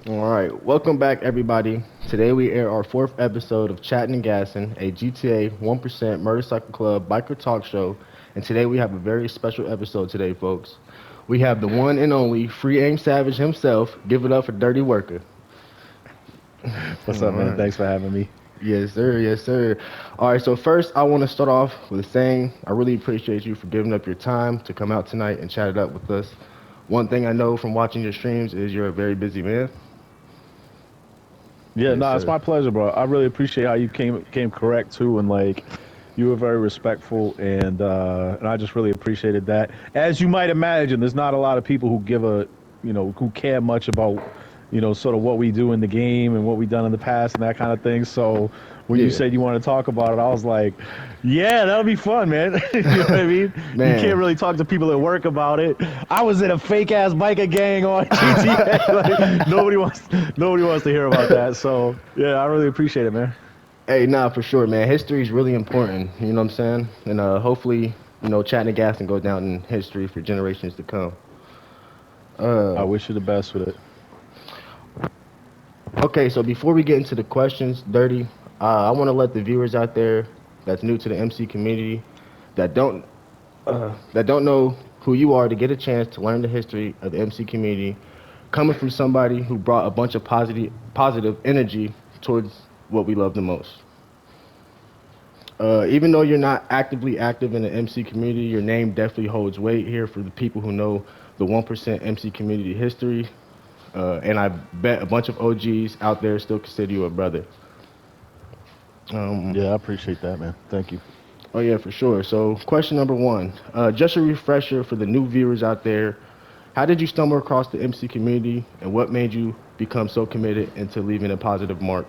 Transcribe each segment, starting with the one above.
All right, welcome back, everybody. Today we air our fourth episode of Chatting and Gassing, a GTA 1% Motorcycle Club biker talk show. And today we have a very special episode today, folks. We have the one and only Free Aim Savage himself. Give it up for Dirty Worker. What's All up, man? right. Thanks for having me. Yes, sir. Yes, sir. All right, so first I want to start off with saying I really appreciate you for giving up your time to come out tonight and chat it up with us. One thing I know from watching your streams is you're a very busy man. Yeah, Yes, no, it's sir. my pleasure, bro. I really appreciate how you came correct too, and like you were very respectful, and I just really appreciated that. As you might imagine, there's not a lot of people who give a who care much about sort of what we do in the game and what we've done in the past and that kind of thing. So when you Yeah. said you want to talk about it, I was like, yeah, that'll be fun, man. You know what I mean? You can't Man. really talk to people at work about it. I was in a fake ass biker gang on GTA. Like nobody wants to hear about that. So yeah, I really appreciate it, man. Hey, nah, for sure, man. History is really important. You know what I'm saying? And hopefully, chatting and gassing go down in history for generations to come. I wish you the best with it. Okay, so before we get into the questions, Dirty, I want to let the viewers out there that's new to the MC community, that don't know who you are, to get a chance to learn the history of the MC community, coming from somebody who brought a bunch of positive energy towards what we love the most. Even though you're not actively active in the MC community, your name definitely holds weight here for the people who know the 1% MC community history. And I bet a bunch of OGs out there still consider you a brother. Um, Yeah, I appreciate that, man. Thank you. oh, yeah, for sure. So, question number one, just a refresher for the new viewers out there. How did you stumble across the MC community, and what made you become so committed into leaving a positive mark?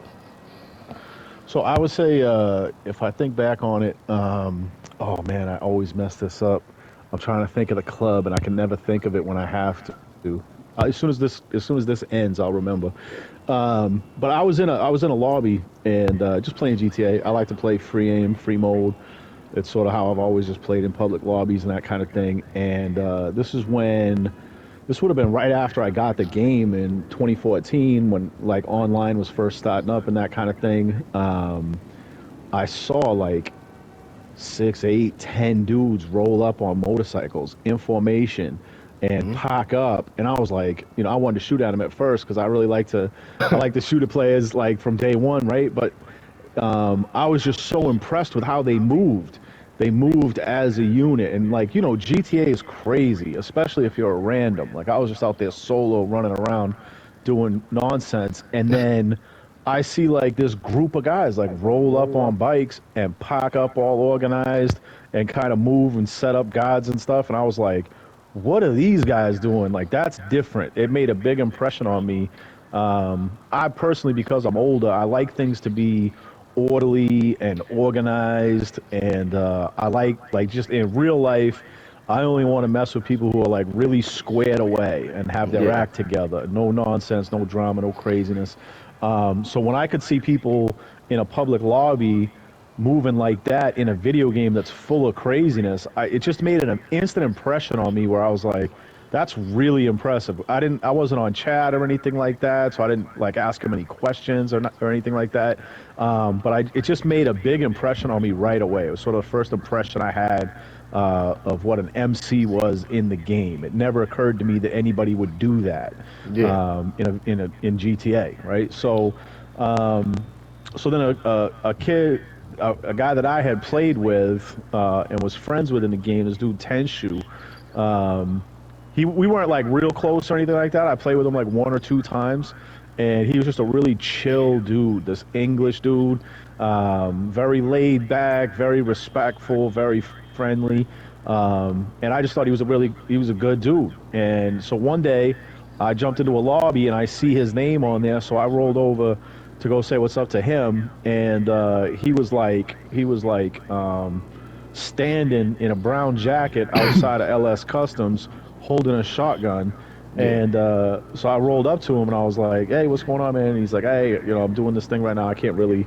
So I would say, if I think back on it, oh man, I always mess this up. I'm trying to think of the club, and I can never think of it when I have to. As soon as this ends, I'll remember. But I was in a lobby and just playing GTA. I like to play free aim, free mode. It's sort of how I've always just played in public lobbies and that kind of thing. And this would have been right after I got the game in 2014 when like online was first starting up and that kind of thing. I saw like six, eight, 10 dudes roll up on motorcycles in formation and Hmm. pack up, and I was like, I wanted to shoot at them at first because I like to shoot at players like from day one, right? But I was just so impressed with how they moved. They moved as a unit, and like GTA is crazy, especially if you're a random. Like I was just out there solo, running around, doing nonsense, and then I see like this group of guys like roll up on bikes and pack up all organized and kind of move and set up guards and stuff, and I was like, what are these guys doing? Like that's different. It made a big impression on me. I personally, because I'm older, I like things to be orderly and organized, and I like just in real life. I only want to mess with people who are like really squared away and have their Yeah. act together. No nonsense, no drama, no craziness. So when I could see people in a public lobby moving like that in a video game that's full of craziness, it just made an instant impression on me where I was like, that's really impressive. I wasn't on chat or anything like that, so I didn't like ask him any questions or anything like that. It just made a big impression on me right away. It was sort of the first impression I had of what an MC was in the game. It never occurred to me that anybody would do that Yeah. in GTA, right? So then a kid, a guy that I had played with and was friends with in the game, this dude Tenshu, we weren't like real close or anything like that. I played with him like one or two times, and he was just a really chill dude. This English dude, very laid back, very respectful, very friendly, and I just thought he was a good dude. And so one day, I jumped into a lobby and I see his name on there, so I rolled over to go say what's up to him, and he was like standing in a brown jacket outside of LS Customs holding a shotgun. Yeah. And so I rolled up to him and I was like, "Hey, what's going on, man?" And he's like, "Hey, I'm doing this thing right now. I can't really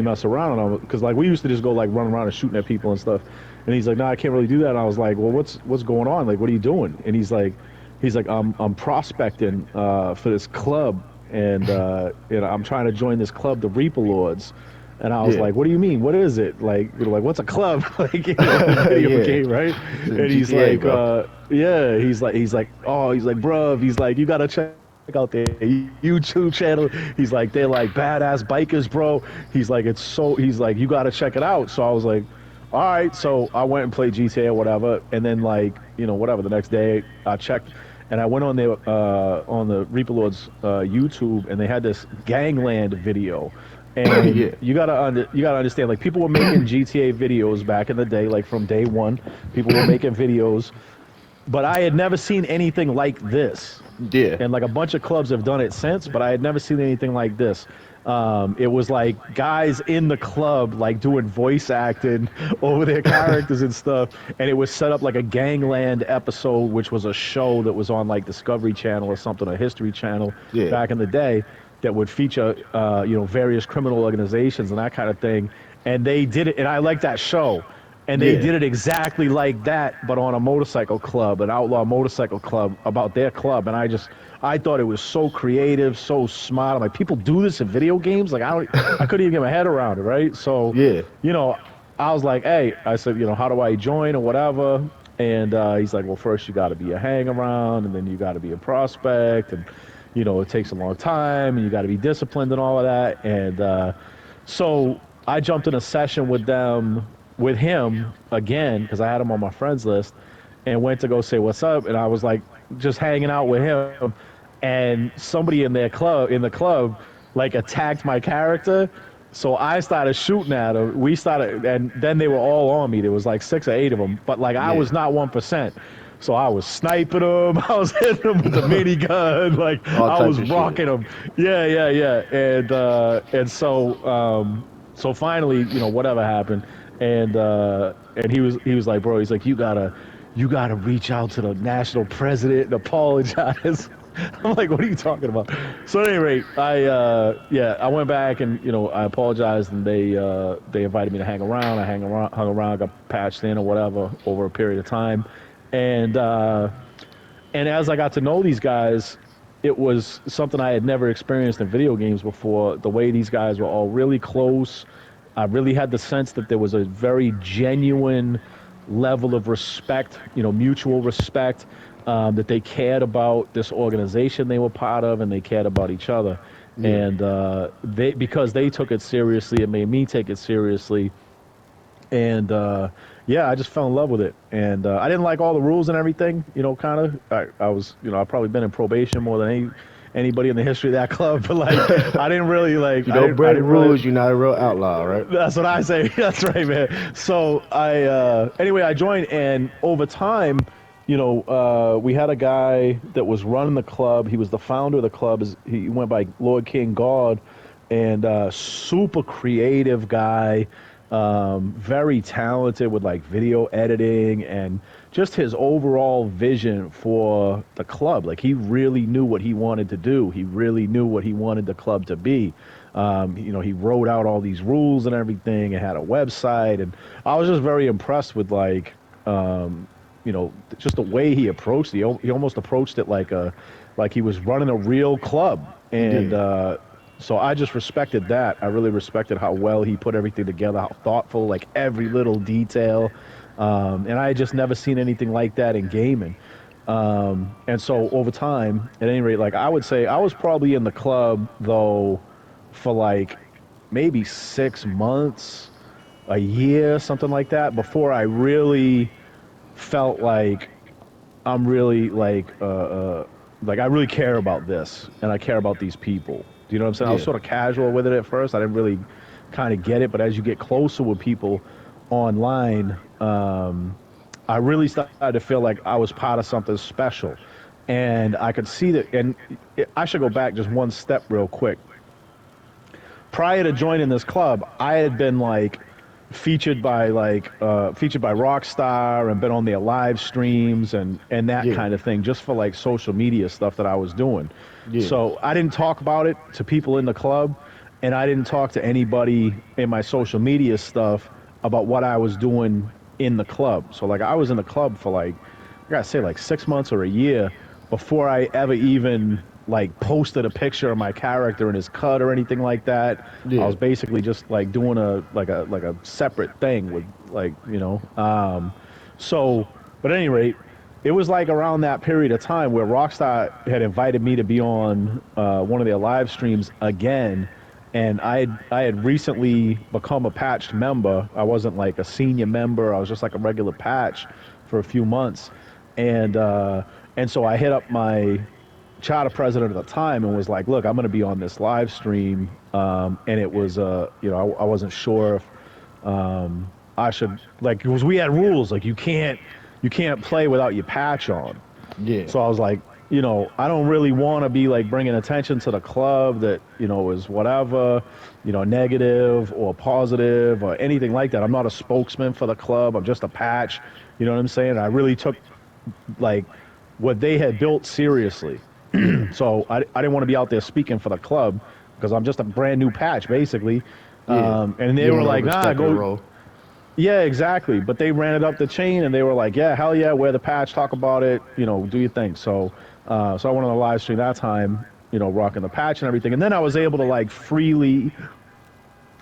mess around." Because like we used to just go like run around and shooting at people and stuff. And he's like, "No, I can't really do that." And I was like, "Well, what's going on? Like, what are you doing?" And he's like, "I'm prospecting for this club." and I'm trying to join this club, the Reaper Lords. And I was Yeah. like, "What do you mean? What is it? Like, like what's a club? Like, in a video Yeah. game, right?" It's in And he's GTA, like, bro. "Yeah." He's like, "Bruv," he's like, "You gotta check out their YouTube channel." He's like, "They're like badass bikers, bro." He's like, "You gotta check it out." So I was like, "All right." So I went and played GTA or whatever, and then like, whatever. The next day, I checked, and I went on the Reaper Lords YouTube, and they had this Gangland video. And Yeah. you gotta understand, like people were making GTA videos back in the day, like from day one, people were making videos, but I had never seen anything like this. Yeah. And like a bunch of clubs have done it since, but I had never seen anything like this. It was like guys in the club like doing voice acting over their characters and stuff, and it was set up like a Gangland episode, which was a show that was on like Discovery Channel or something, a History Channel Yeah. back in the day, that would feature various criminal organizations and that kind of thing. And they did it, and I liked that show. And they Yeah. did it exactly like that, but on a motorcycle club, an outlaw motorcycle club, about their club. And I thought it was so creative, so smart. I'm like, people do this in video games? Like, I couldn't even get my head around it, right? So, Yeah. you know, I was like, hey, I said, how do I join or whatever? And he's like, well, first you got to be a hang around, and then you got to be a prospect, and it takes a long time, and you got to be disciplined and all of that. And so I jumped in a session with him again because I had him on my friends list, and went to go say what's up, and I was like just hanging out with him, and somebody in the club like attacked my character. So I started shooting at him. We started, and then they were all on me. There was like 6 or 8 of them, but like I Yeah. was not 1%. So I was sniping them. I was hitting them with the minigun. Like All I types was of shit. rocking them. Yeah, yeah, yeah. And so finally, whatever happened, and he was like, bro, he's like, you gotta reach out to the national president and apologize. I'm like, what are you talking about? So at any rate, I went back and I apologized, and they invited me to hang around. Hung around, got patched in or whatever over a period of time, and as I got to know these guys, it was something I had never experienced in video games before. The way these guys were all really close, I really had the sense that there was a very genuine level of respect, mutual respect, that they cared about this organization they were part of, and they cared about each other. Yeah. And because they took it seriously, it made me take it seriously. And yeah, I just fell in love with it. And I didn't like all the rules and everything, kind of. I was, I've probably been in probation more than anybody in the history of that club. But like, I didn't really like. You I don't didn't. I break didn't really. rules, you're not a real outlaw, right? That's what I say. That's right, man. So anyway, I joined, and over time, we had a guy that was running the club. He was the founder of the club. He went by Lord King God, and super creative guy, very talented with like video editing and just his overall vision for the club. Like he really knew what he wanted to do. He really knew what he wanted the club to be. He wrote out all these rules and everything, and had a website, and I was just very impressed with like, just the way he approached it. He almost approached it like he was running a real club, and Yeah. so I just respected that. I really respected how well he put everything together, how thoughtful, like every little detail, and I had just never seen anything like that in gaming. And so over time, at any rate, like I would say, I was probably in the club though for like maybe 6 months, a year, something like that, before I really felt like I'm really like I really care about this, and I care about these people. Do you know what I'm saying? I was Yeah. sort of casual with it at first. I didn't really kind of get it, but as you get closer with people online, I really started to feel like I was part of something special, and I could see that. And I should go back just one step real quick. Prior to joining this club, I had been like featured by Rockstar, and been on their live streams and that Yeah. kind of thing, just for like social media stuff that I was doing. Yeah. So I didn't talk about it to people in the club, and I didn't talk to anybody in my social media stuff about what I was doing in the club. So like I was in the club for like, I gotta say, like 6 months or a year before I ever even like posted a picture of my character in his cut or anything like that. I Yeah. was basically just like doing a separate thing with like, so, but at any rate, it was like around that period of time where Rockstar had invited me to be on one of their live streams again, and I had recently become a patched member. I wasn't like a senior member. I was just like a regular patch for a few months, and so I hit up my charter president at the time and was like, "Look, I'm going to be on this live stream," and it was I wasn't sure if I should like because we had rules like you can't play without your patch on. Yeah. So I was like, I don't really want to be like bringing attention to the club that is whatever, negative or positive or anything like that. I'm not a spokesman for the club. I'm just a patch. You know what I'm saying? I really took like what they had built seriously. Yeah. So I didn't want to be out there speaking for the club because I'm just a brand new patch basically. Yeah. And they You were want to like, nah, overstep your go. role. Yeah, exactly. But they ran it up the chain, and they were like, "Yeah, hell yeah, wear the patch, talk about it, do your thing." So I went on the live stream that time, rocking the patch and everything, and then I was able to like freely,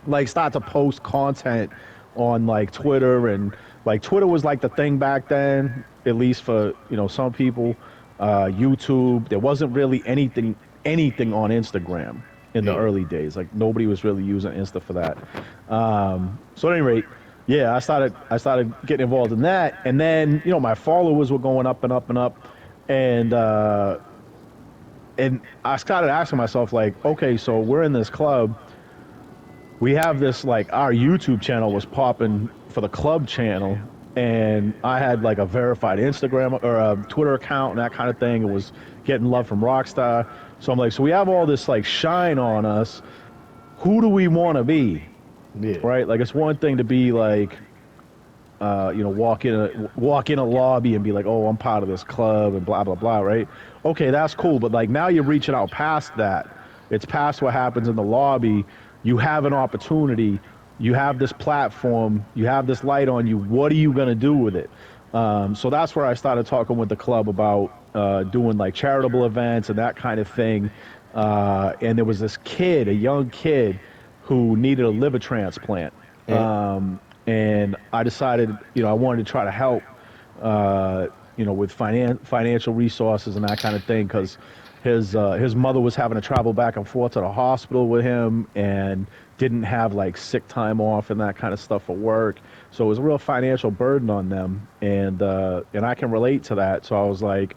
like, start to post content on like Twitter, and like Twitter was like the thing back then, at least for some people. YouTube, there wasn't really anything on Instagram in the Yeah. early days. Like nobody was really using Insta for that. So at any rate, yeah, I started getting involved in that, and then my followers were going up and up and up, and I started asking myself like, okay, so we're in this club, we have this like our YouTube channel was popping for the club channel, and I had like a verified Instagram or a Twitter account and that kind of thing. It was getting love from Rockstar, so I'm like, so we have all this like shine on us. Who do we want to be? Yeah. Right? Like it's one thing to be like, walk in a lobby and be like, oh, I'm part of this club and blah blah blah, right? Okay, that's cool, but like now you're reaching out past that. It's past what happens in the lobby. You have an opportunity. You have this platform. You have this light on you. What are you gonna do with it? So that's where I started talking with the club about doing like charitable events and that kind of thing. And there was this kid, a young kid, who needed a liver transplant. And And I decided, I wanted to try to help, with financial resources and that kind of thing, because his mother was having to travel back and forth to the hospital with him and didn't have like sick time off and that kind of stuff for work. So it was a real financial burden on them, and I can relate to that. So I was like,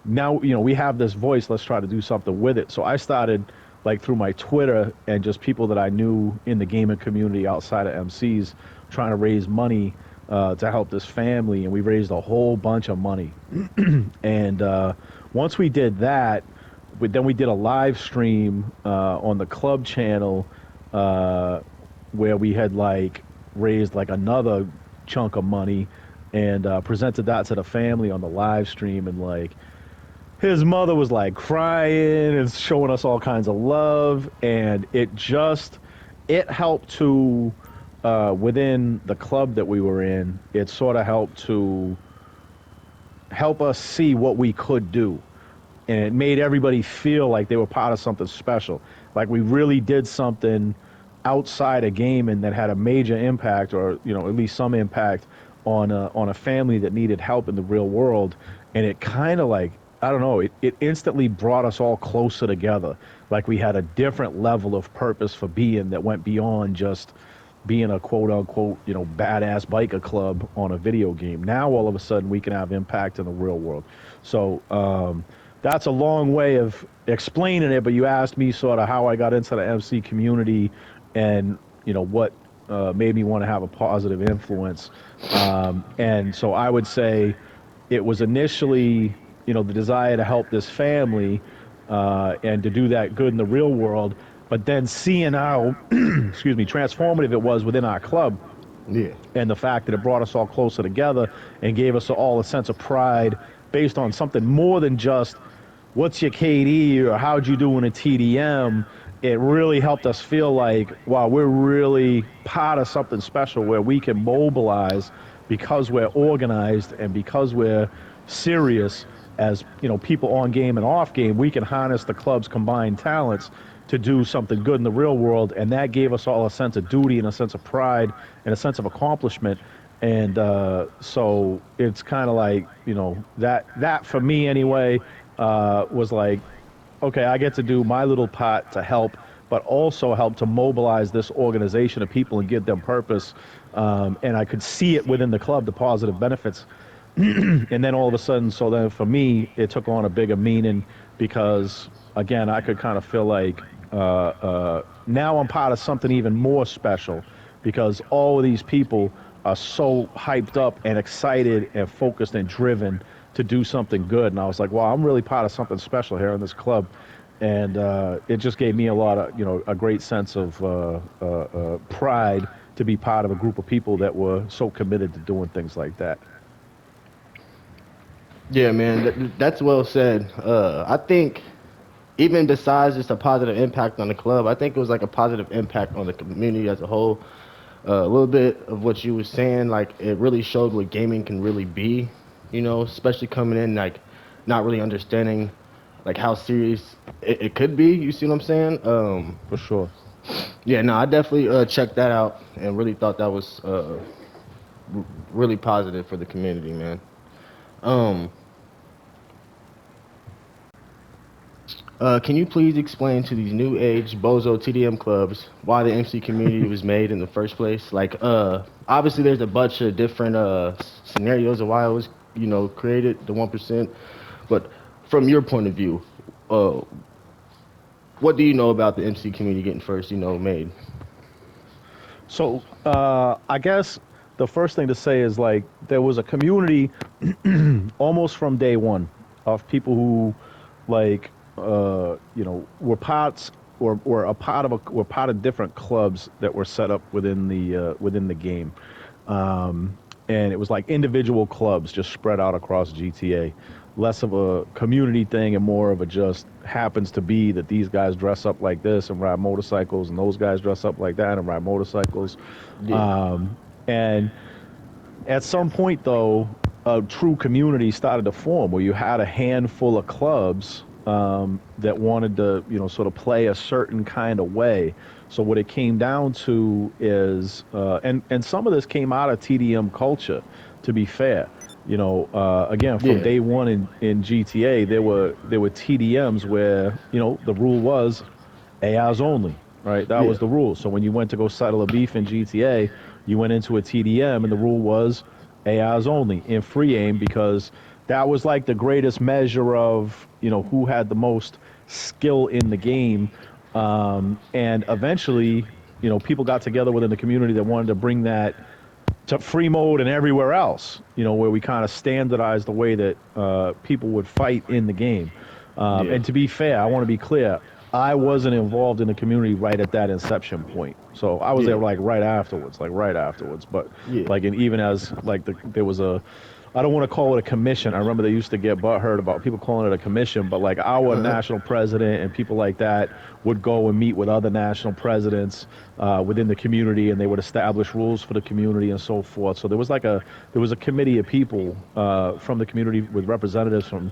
now we have this voice. Let's try to do something with it. So I started like through my Twitter and just people that I knew in the gaming community outside of MCs, trying to raise money to help this family, and we raised a whole bunch of money. And once we did that, then we did a live stream on the club channel where we had like raised like another chunk of money and presented that to the family on the live stream, and like his mother was like crying and showing us all kinds of love, and it helped to within the club that we were in, it sort of helped to help us see what we could do, and it made everybody feel like they were part of something special, like we really did something outside of gaming that had a major impact, or at least some impact on a family that needed help in the real world. And it kind of like, I don't know, it instantly brought us all closer together, like we had a different level of purpose for being that went beyond just being a quote unquote badass biker club on a video game. Now all of a sudden we can have impact in the real world. So that's a long way of explaining it, but you asked me sort of how I got into the MC community and what made me want to have a positive influence. And so I would say it was initially the desire to help this family and to do that good in the real world, but then seeing how excuse me, transformative it was within our club, yeah. and the fact that it brought us all closer together and gave us all a sense of pride based on something more than just what's your KD or how'd you do in a TDM. It really helped us feel like, wow, we're really part of something special where we can mobilize because we're organized and because we're serious as people on game and off game, we can harness the club's combined talents to do something good in the real world, and that gave us all a sense of duty and a sense of pride and a sense of accomplishment. And so it's kind of like that for me anyway was like, okay, I get to do my little part to help, but also help to mobilize this organization of people and give them purpose. And I could see it within the club, the positive benefits. And then all of a sudden, so then for me, it took on a bigger meaning because, again, I could kind of feel like now I'm part of something even more special because all of these people are so hyped up and excited and focused and driven to do something good. And I was like, wow, I'm really part of something special here in this club. And it just gave me a lot of, a great sense of pride to be part of a group of people that were so committed to doing things like that. Yeah, man, that's well said. I think even besides just a positive impact on the club, I think it was like a positive impact on the community as a whole. A little bit of what you were saying, like it really showed what gaming can really be, especially coming in like not really understanding like how serious it could be. You see what I'm saying? For sure. Yeah, no, I definitely checked that out and really thought that was really positive for the community, man. Um, can you please explain to these new age bozo TDM clubs why the MC community was made in the first place? Like, obviously there's a bunch of different scenarios of why it was, created, the 1%. But from your point of view, uh, what do you know about the MC community getting first, made? So I guess the first thing to say is like there was a community almost from day one of people who like were parts or a part of were part of different clubs that were set up within the game. And it was like individual clubs just spread out across GTA, less of a community thing and more of a just happens to be that these guys dress up like this and ride motorcycles and those guys dress up like that and ride motorcycles. Yeah, And at some point though, a true community started to form where you had a handful of clubs that wanted to sort of play a certain kind of way. So what it came down to is, and some of this came out of TDM culture, to be fair. Again, from yeah, day one in GTA, there were TDMs where the rule was AIs only, right? That yeah, was the rule. So when you went to go settle a beef in GTA, you went into a TDM, and the rule was AIs only in free aim because that was like the greatest measure of who had the most skill in the game. And eventually, people got together within the community that wanted to bring that to free mode and everywhere else, where we kind of standardized the way that people would fight in the game. yeah. And to be fair, I want to be clear, I wasn't involved in the community right at that inception point. So I was there Yeah, like right afterwards, like right afterwards. But yeah. like, and even as like there was I don't want to call it a commission. I remember they used to get butthurt about people calling it a commission, but like our national president and people like that would go and meet with other national presidents within the community, and they would establish rules for the community and so forth. So there was a committee of people from the community with representatives from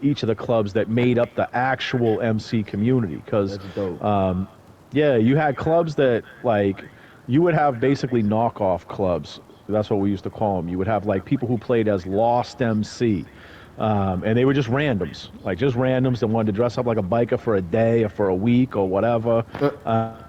each of the clubs that made up the actual MC community. Because That's dope. yeah, you had clubs that like you would have basically knockoff clubs. That's what we used to call them. You would have like people who played as Lost MC, and they were just randoms, like just randoms that wanted to dress up like a biker for a day or for a week or whatever. Uh,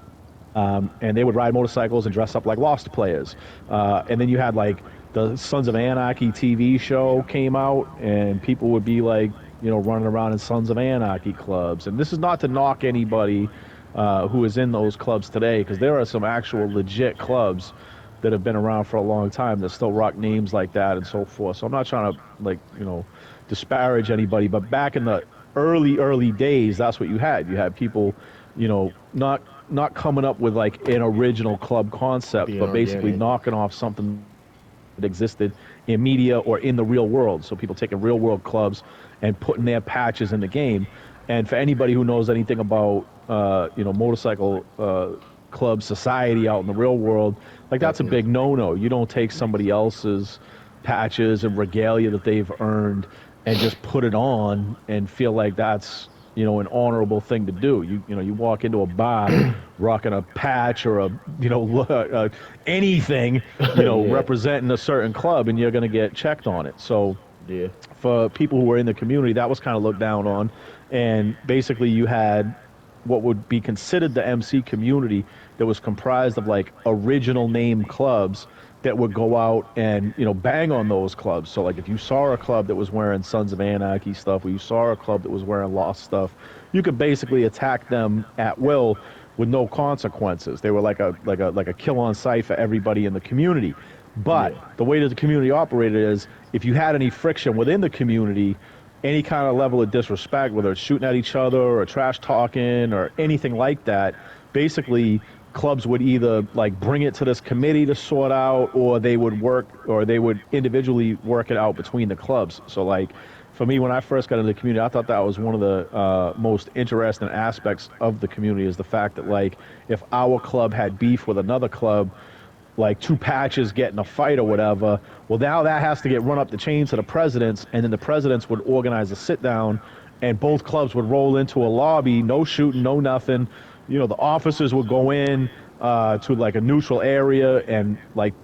And they would ride motorcycles and dress up like Lost players. And then you had like the Sons of Anarchy TV show came out, and people would be like, running around in Sons of Anarchy clubs. And this is not to knock anybody who is in those clubs today, because there are some actual legit clubs that have been around for a long time that still rock names like that and so forth. So I'm not trying to like, disparage anybody, but back in the early days, that's what you had. You had people, not coming up with like an original club concept, being but basically organic. knocking off something that existed in media or in the real world. So people taking real world clubs and putting their patches in the game. And for anybody who knows anything about, motorcycle club society out in the real world, like that's a Definitely. big no-no. You don't take somebody else's patches and regalia that they've earned and just put it on and feel like that's an honorable thing to do. You walk into a bar rocking a patch or a anything Yeah. representing a certain club, and you're going to get checked on it. So Yeah. for people who were in the community, that was kind of looked down on. And basically, you had what would be considered the MC community that was comprised of like original name clubs that would go out and bang on those clubs. So like if you saw a club that was wearing Sons of Anarchy stuff, or you saw a club that was wearing Lost stuff, you could basically attack them at will with no consequences. They were like a kill on sight for everybody in the community. But Yeah. the way that the community operated is if you had any friction within the community, any kind of level of disrespect, whether it's shooting at each other or trash talking or anything like that, basically clubs would either like bring it to this committee to sort out, or they would individually work it out between the clubs. So like for me, when I first got into the community, I thought that was one of the most interesting aspects of the community, is the fact that like if our club had beef with another club, like two patches get in a fight or whatever, well, now that has to get run up the chain to the presidents, and then the presidents would organize a sit down, and both clubs would roll into a lobby, no shooting, no nothing. The officers would go in to like a neutral area and like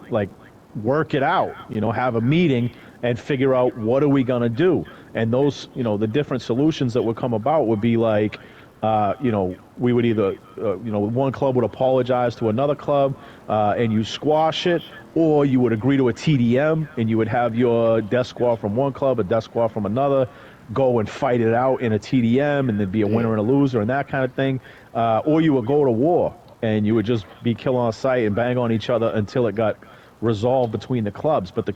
work it out. Have a meeting and figure out what are we gonna do. And those, the different solutions that would come about would be like, we would either, one club would apologize to another club and you squash it, or you would agree to a TDM and you would have your death squad from one club, a death squad from another, go and fight it out in a TDM, and there'd be a winner Yeah. and a loser and that kind of thing. Or you would go to war and you would just be kill on sight and bang on each other until it got resolved between the clubs. But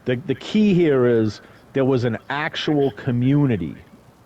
the key here is there was an actual community,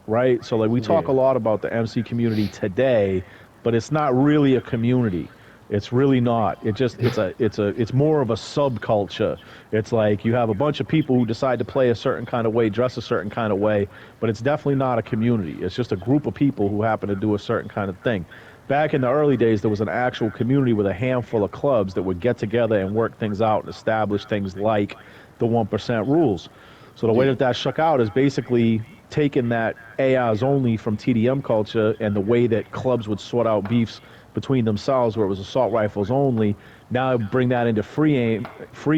right? So like we talk Yeah. a lot about the MC community today, but it's not really a community. It's really not. It's more of a subculture. It's like you have a bunch of people who decide to play a certain kind of way, dress a certain kind of way, but it's definitely not a community. It's just a group of people who happen to do a certain kind of thing. Back in the early days, there was an actual community with a handful of clubs that would get together and work things out and establish things like the 1% rules. So the way Yeah. that shook out is basically taking that ARs only from TDM culture and the way that clubs would sort out beefs between themselves, where it was assault rifles only. Now bring that into free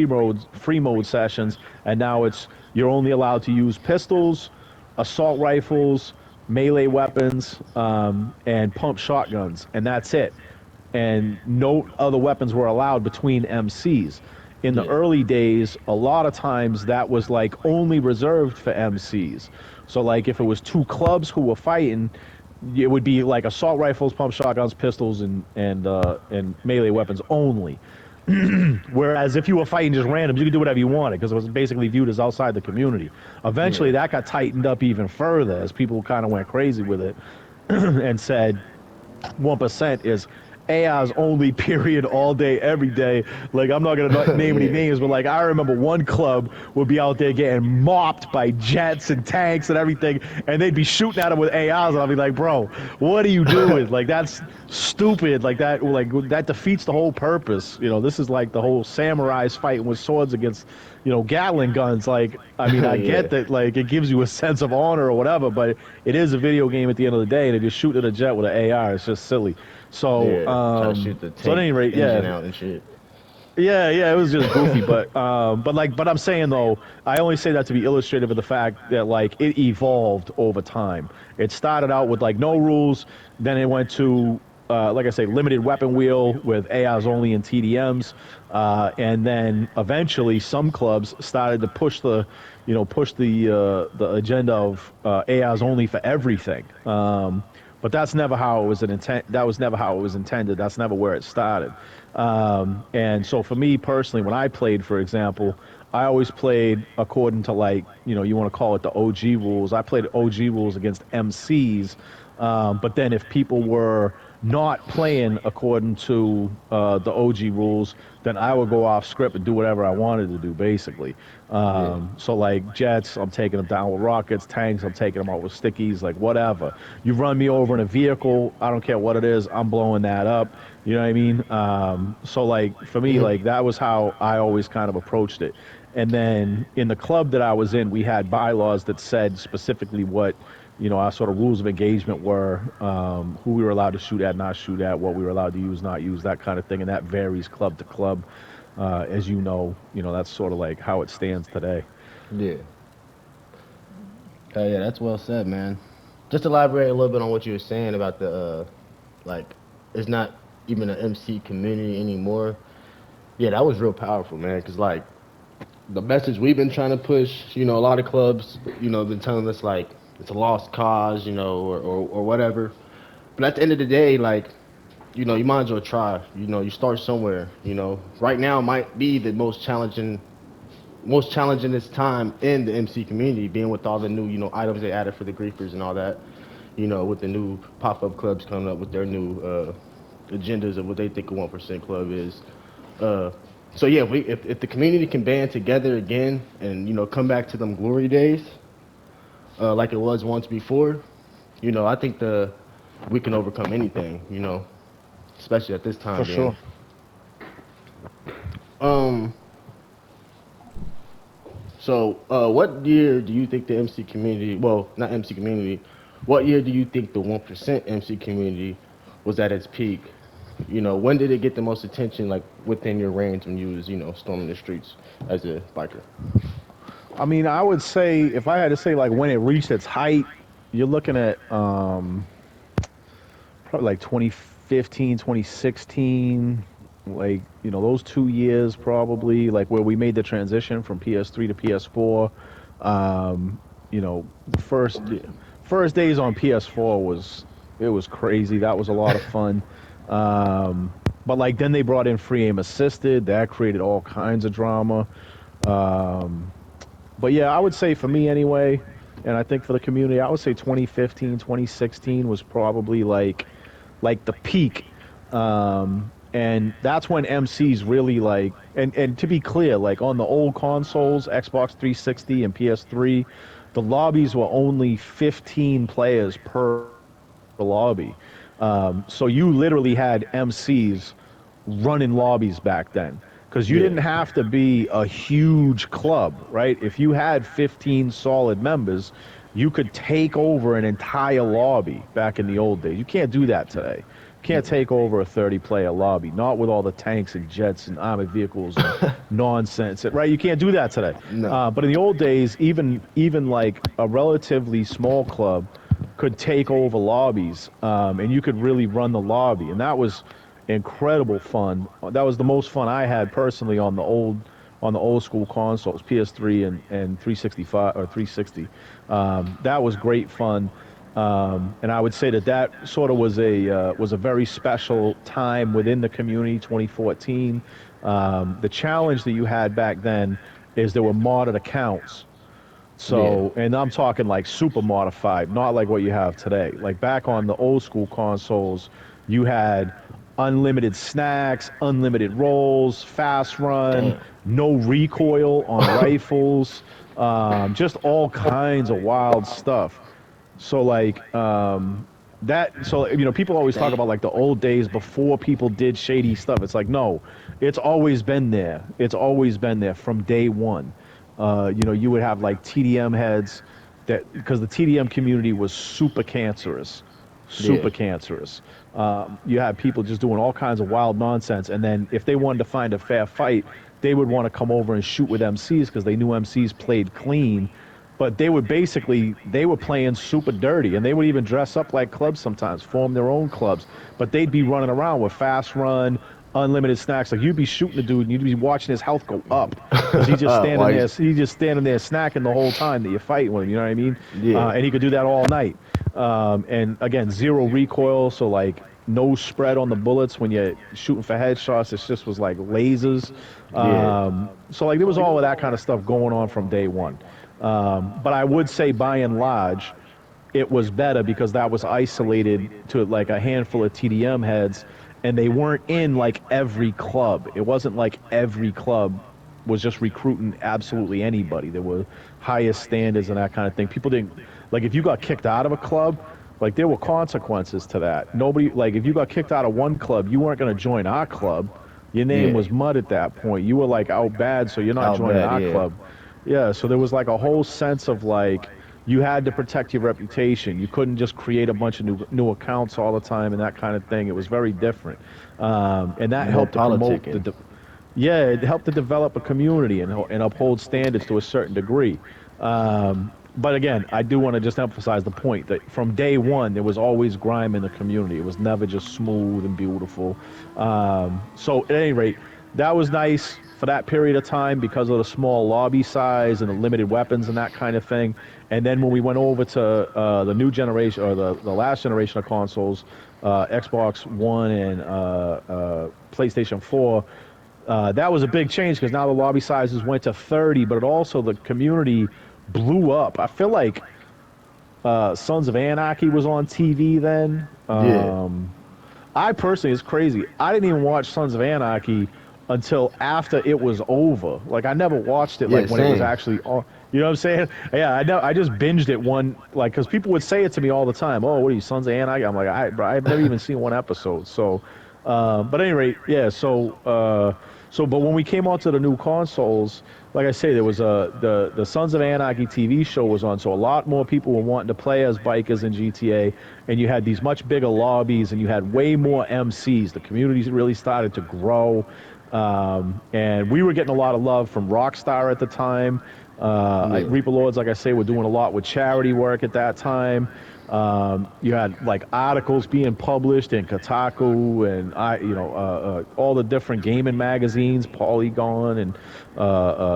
mode sessions, and now it's you're only allowed to use pistols, assault rifles, melee weapons, and pump shotguns, and that's it. And no other weapons were allowed between MCs. In the Yeah. early days, a lot of times that was like only reserved for MCs. So like if it was two clubs who were fighting, it would be like assault rifles, pump shotguns, pistols, and melee weapons only. Whereas if you were fighting just randoms, you could do whatever you wanted because it was basically viewed as outside the community. Eventually, Yeah. that got tightened up even further as people kind of went crazy with it and said 1% is AI's only, period, all day, every day. Like, I'm not going to name any Yeah. names, but like, I remember one club would be out there getting mopped by jets and tanks and everything, and they'd be shooting at them with AIs, and I'll be like, bro, what are you doing? Like, that's stupid. That defeats the whole purpose. This is like the whole samurais fighting with swords against, Gatling guns. Like, I mean, I Yeah. get that, like, it gives you a sense of honor or whatever, but it is a video game at the end of the day, and if you're shooting at a jet with an AR, it's just silly. So, Yeah. Try to shoot the so at tank any rate, engine yeah, out and shit. yeah, it was just goofy, but I'm saying though, I only say that to be illustrative of the fact that like it evolved over time. It started out with like no rules, then it went to like I say, limited weapon wheel with ARs only and TDMs, and then eventually some clubs started to push the agenda of ARs only for everything. But that's never how it was an intent. That was never how it was intended. That's never where it started. And so for me personally, when I played, for example, I always played according to like, you want to call it the OG rules. I played OG rules against MCs. But then if people were not playing according to the OG rules, then I would go off script and do whatever I wanted to do, basically. Yeah. So like jets, I'm taking them down with rockets. Tanks, I'm taking them out with stickies, like whatever. You run me over in a vehicle, I don't care what it is, I'm blowing that up. You know what I mean? So like for me, like that was how I always kind of approached it. And then in the club that I was in, we had bylaws that said specifically what, our sort of rules of engagement were, who we were allowed to shoot at, not shoot at, what we were allowed to use, not use, that kind of thing. And that varies club to club. As that's sort of like how it stands today. Yeah. Yeah, that's well said, man. Just elaborate a little bit on what you were saying about the like it's not even an MC community anymore. Yeah, that was real powerful, man. Cause like the message we've been trying to push, a lot of clubs, been telling us like it's a lost cause, or whatever. But at the end of the day, like, you might as well try. You start somewhere. Right now might be the most challenging this time in the MC community, being with all the new, items they added for the griefers and all that. With the new pop-up clubs coming up with their new agendas of what they think a 1% club is. Uh, so yeah, if the community can band together again and come back to them glory days, like it was once before, I think the we can overcome anything. Especially at this For time sure. being. Um. So, what year do you think the MC community? Well, not MC community. What year do you think the 1% MC community was at its peak? When did it get the most attention, like within your range when you was, storming the streets as a biker? I mean, I would say if I had to say like when it reached its height, you're looking at probably like 2015, 2016, like those 2 years probably, like where we made the transition from PS3 to PS4. The first days on PS4 was crazy. That was a lot of fun. But like then they brought in free aim assisted. That created all kinds of drama. Um, but yeah, I would say for me anyway, and I think for the community, I would say 2015, 2016 was probably like the peak. And that's when MCs really like, and to be clear, like on the old consoles, Xbox 360 and PS3, the lobbies were only 15 players per lobby. So you literally had MCs running lobbies back then because you Yeah. didn't have to be a huge club, right? If you had 15 solid members, you could take over an entire lobby back in the old days. You can't do that today. You can't take over a 30-player lobby, not with all the tanks and jets and armored vehicles and nonsense, right? You can't do that today. No. But in the old days, even like a relatively small club could take over lobbies, and you could really run the lobby, and that was incredible fun. That was the most fun I had personally on the old school consoles, PS3 and 365 or 360. That was great fun. And I would say that sort of was a very special time within the community. 2014. The challenge that you had back then is there were modded accounts. Yeah. So, and I'm talking like super modified, not like what you have today. Like back on the old school consoles, you had unlimited snacks, unlimited rolls, fast run, Damn. no recoil on rifles, just all kinds of wild stuff. So like people always talk Damn. about like the old days before people did shady stuff. It's like no, it's always been there. It's always been there from day one. You would have like TDM heads that because the TDM community was Yeah. super cancerous. You had people just doing all kinds of wild nonsense, and then if they wanted to find a fair fight, they would want to come over and shoot with MCs because they knew MCs played clean. But they were playing super dirty, and they would even dress up like clubs sometimes, form their own clubs. But they'd be running around with fast run, unlimited snacks. Like you'd be shooting a dude, and you'd be watching his health go up because Why? he's just standing there snacking the whole time that you're fighting with him. You know what I mean? Yeah. And he could do that all night. And again, zero recoil, so like no spread on the bullets when you're shooting for headshots. It just was like lasers. Yeah. So like there was all of that kind of stuff going on from day one. But I would say by and large, it was better because that was isolated to like a handful of TDM heads, and they weren't in like every club. It wasn't like every club was just recruiting absolutely anybody. There were highest standards and that kind of thing. People didn't like if you got kicked out of a club, like there were consequences to that. Nobody like if you got kicked out of one club, you weren't going to join our club. Your name Yeah. was mud at that point. You were like out bad, so you're not Out joining bad, our yeah. club. Yeah, so there was like a whole sense of like you had to protect your reputation. You couldn't just create a bunch of new accounts all the time and that kind of thing. It was very different, and that More helped to promote politicking. yeah, it helped to develop a community and uphold standards to a certain degree. But again, I do want to just emphasize the point that from day one, there was always grime in the community. It was never just smooth and beautiful. So at any rate, that was nice for that period of time because of the small lobby size and the limited weapons and that kind of thing. And then when we went over to the new generation or the last generation of consoles, Xbox One and PlayStation 4, that was a big change because now the lobby sizes went to 30, but it also the community blew up. I feel like Sons of Anarchy was on TV then. Yeah. I personally, it's crazy. I didn't even watch Sons of Anarchy until after it was over. Like I never watched it Yeah, like when it was same. actually on. You know what I'm saying? Yeah, I know. I just binged it one like because people would say it to me all the time. Oh, what are you, Sons of Anarchy? I'm like, bro, I've never even seen one episode. So, but at any rate, yeah. But when we came onto the new consoles, like I say, there was the Sons of Anarchy TV show was on, so a lot more people were wanting to play as bikers in GTA, and you had these much bigger lobbies, and you had way more MCs. The communities really started to grow, and we were getting a lot of love from Rockstar at the time. Yeah. Reaper Lords, like I say, were doing a lot with charity work at that time. You had like articles being published in Kotaku and all the different gaming magazines, Polygon, and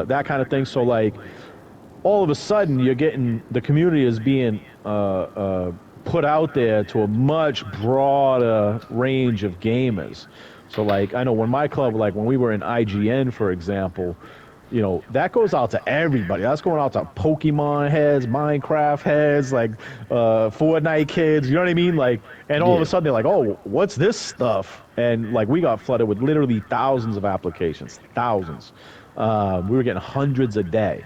that kind of thing. So like, all of a sudden, you're getting the community is being put out there to a much broader range of gamers. So like, I know when my club, like when we were in IGN, for example, that goes out to everybody. That's going out to Pokemon heads, Minecraft heads, like Fortnite kids. You know what I mean? Like, and all of a Yeah. sudden they're like, "Oh, what's this stuff?" And like, we got flooded with literally thousands of applications, thousands. We were getting hundreds a day.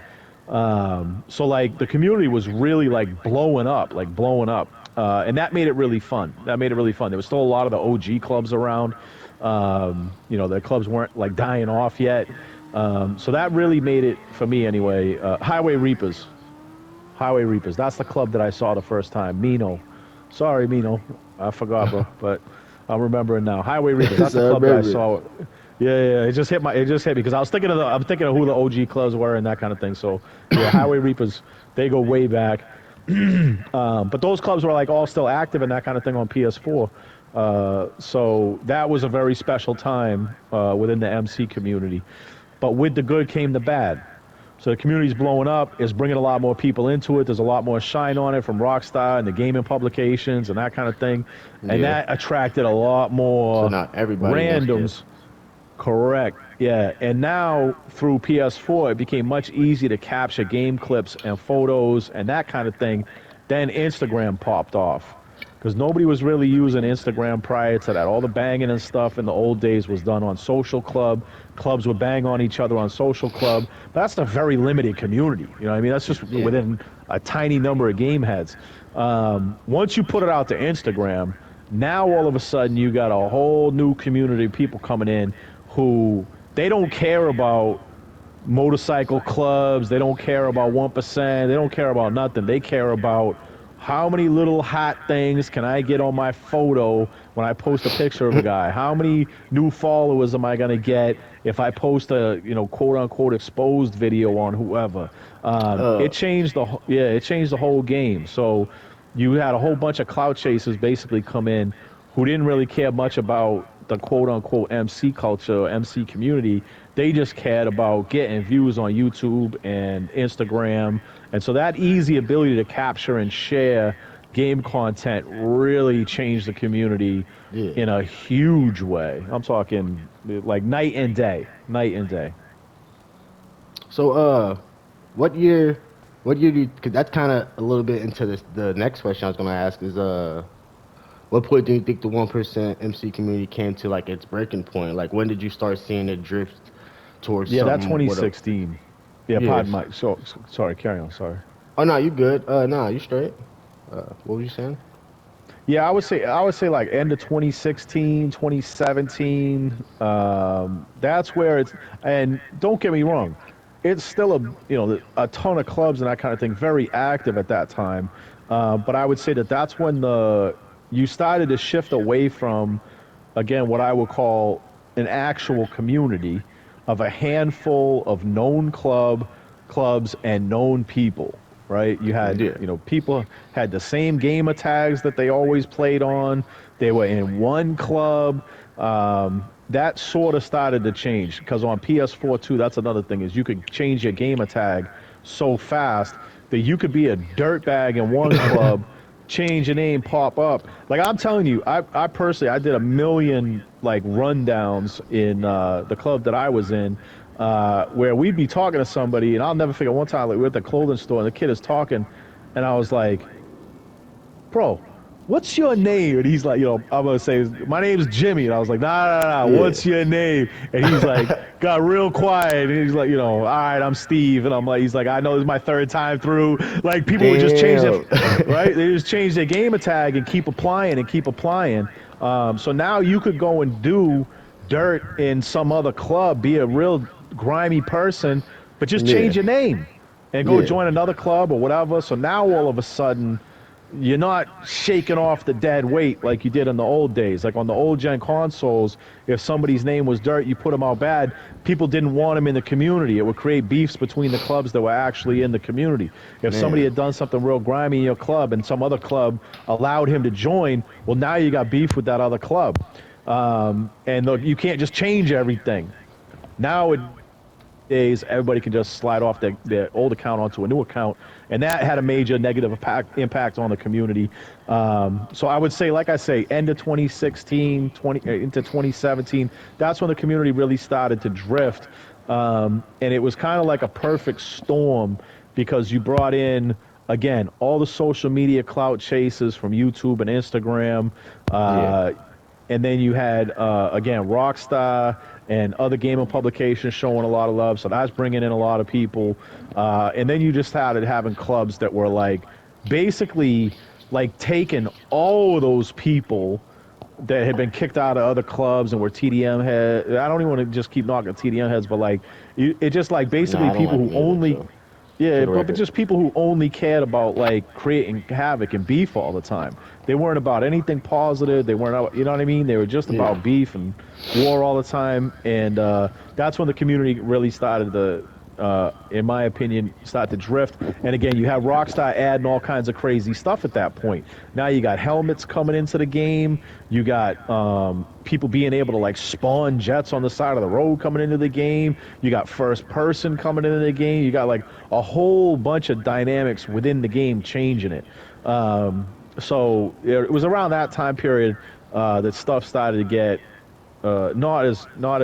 So like, the community was really like blowing up, and that made it really fun. That made it really fun. There was still a lot of the OG clubs around. The clubs weren't like dying off yet. So that really made it for me anyway. Highway Reapers. Highway Reapers. That's the club that I saw the first time. Mino. Sorry, Mino. I forgot, bro. But I'm remembering now. Highway Reapers. That's the So I club that I remember it. saw. Yeah, yeah. It just hit me because I was thinking I'm thinking of who the OG clubs were and that kind of thing. So yeah, Highway Reapers. They go way back. But those clubs were like all still active and that kind of thing on PS4. So that was a very special time within the MC community. But with the good came the bad. So the community's blowing up. It's bringing a lot more people into it. There's a lot more shine on it from Rockstar and the gaming publications and that kind of thing. And Yeah. that attracted a lot So more now everybody wants to. randoms. Correct. Yeah. And now through PS4, it became much easier to capture game clips and photos and that kind of thing. Then Instagram popped off because nobody was really using Instagram prior to that. All the banging and stuff in the old days was done on Social Club. Clubs would bang on each other on Social Club. But that's a very limited community. You know what I mean? That's just Yeah. within a tiny number of game heads. Once you put it out to Instagram, now all of a sudden you got a whole new community of people coming in who they don't care about motorcycle clubs. They don't care about 1%. They don't care about nothing. They care about how many little hot things can I get on my photo when I post a picture of a guy? How many new followers am I going to get if I post a, quote unquote exposed video on whoever? Uh, It changed the whole game. So you had a whole bunch of clout chasers basically come in who didn't really care much about the quote unquote MC culture or MC community. They just cared about getting views on YouTube and Instagram. And so that easy ability to capture and share game content really changed the community yeah. in a huge way. I'm talking like night and day, night and day. So what year? What year do you? Cause that's kind of a little bit into this. The next question I was gonna ask is what point do you think the 1% MC community came to like its breaking point? Like when did you start seeing it drift towards Yeah, that's something with a? 2016. Yeah, pardon Yes. my, sorry, carry on, sorry. Oh no, you good. No, you straight. What were you saying? Yeah, I would say like end of 2016, 2017. That's where it's, and don't get me wrong, it's still a ton of clubs and that kind of thing, very active at that time. But I would say that that's when the you started to shift away from, again, what I would call an actual community of a handful of known clubs and known people, right? You had, Yeah, people had the same gamer tags that they always played on. They were in one club. That sort of started to change because on PS4 too, that's another thing is you could change your gamer tag so fast that you could be a dirtbag in one club, change your name, pop up. Like I'm telling you, I personally I did a million like rundowns in the club that I was in, where we'd be talking to somebody, and I'll never forget one time like we're at the clothing store and the kid is talking, and I was like, bro, what's your name? And he's like, I'm gonna say, my name's Jimmy. And I was like, nah, yeah. what's your name? And he's like, got real quiet. And he's like, all right, I'm Steve. And I'm like, he's like, I know this is my third time through. Like people would just change their, Damn. right? They just change their gamer tag and keep applying and keep applying. So now you could go and do dirt in some other club, be a real grimy person, but just change Yeah, your name and go yeah, join another club or whatever. So now all of a sudden, you're not shaking off the dead weight like you did in the old days. Like on the old gen consoles, if somebody's name was Dirt, you put them out bad, people didn't want them in the community. It would create beefs between the clubs that were actually in the community. If somebody man. had done something real grimy in your club and some other club allowed him to join, well, now you got beef with that other club. And look, you can't just change everything. Nowadays, everybody can just slide off their old account onto a new account, and that had a major negative impact on the community. So I would say, like I say, end of 2016, into 2017, that's when the community really started to drift. And it was kind of like a perfect storm because you brought in, again, all the social media clout chases from YouTube and Instagram. Yeah, Uh, and then you had, again, Rockstar and other gaming publications showing a lot of love. So that's bringing in a lot of people. And then you just started having clubs that were like basically like taking all of those people that had been kicked out of other clubs and were TDM heads. I don't even want to just keep knocking TDM heads, but like it just like nah, basically I don't people like who them either. only, So for yeah, the but record, just people who only cared about like creating havoc and beef all the time. They weren't about anything positive. They weren't, you know what I mean? They were just yeah, about beef and war all the time. And that's when the community really started to, in my opinion, start to drift. And again, you have Rockstar adding all kinds of crazy stuff at that point. Now you got helmets coming into the game. You got people being able to like spawn jets on the side of the road coming into the game. You got first person coming into the game. You got like a whole bunch of dynamics within the game changing it. So it was around that time period that stuff started to get not as not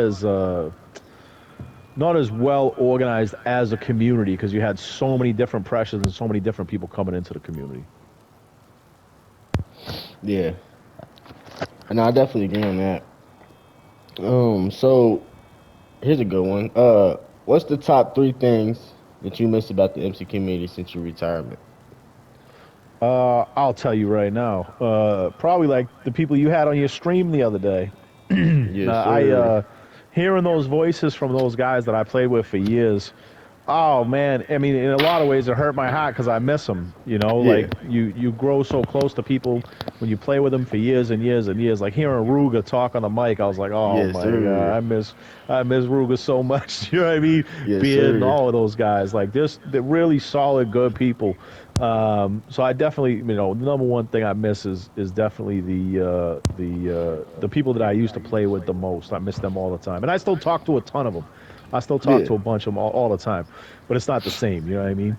as well organized as a community because you had so many different pressures and so many different people coming into the community. yeah. And I definitely agree on that. So here's a good one. What's the top three things that you miss about the MC community since your retirement? I'll tell you right now. Probably like the people you had on your stream the other day. Yes, I sir. hearing those voices from those guys that I played with for years. Oh man, I mean, in a lot of ways, it hurt my heart because I miss them. Yeah. Like you grow so close to people when you play with them for years and years and years. Like hearing Ruga talk on the mic, I was like, oh Yes, my god, sir. I miss Ruga so much. You know what I mean? Yes, Beard and sir. all of those guys, like this, they're really solid, good people. So I definitely, the number one thing I miss is definitely the people that I used to play with the most. I miss them all the time, and I still talk to a ton of them. I still talk Yeah. to a bunch of them all the time, but it's not the same. You know what I mean?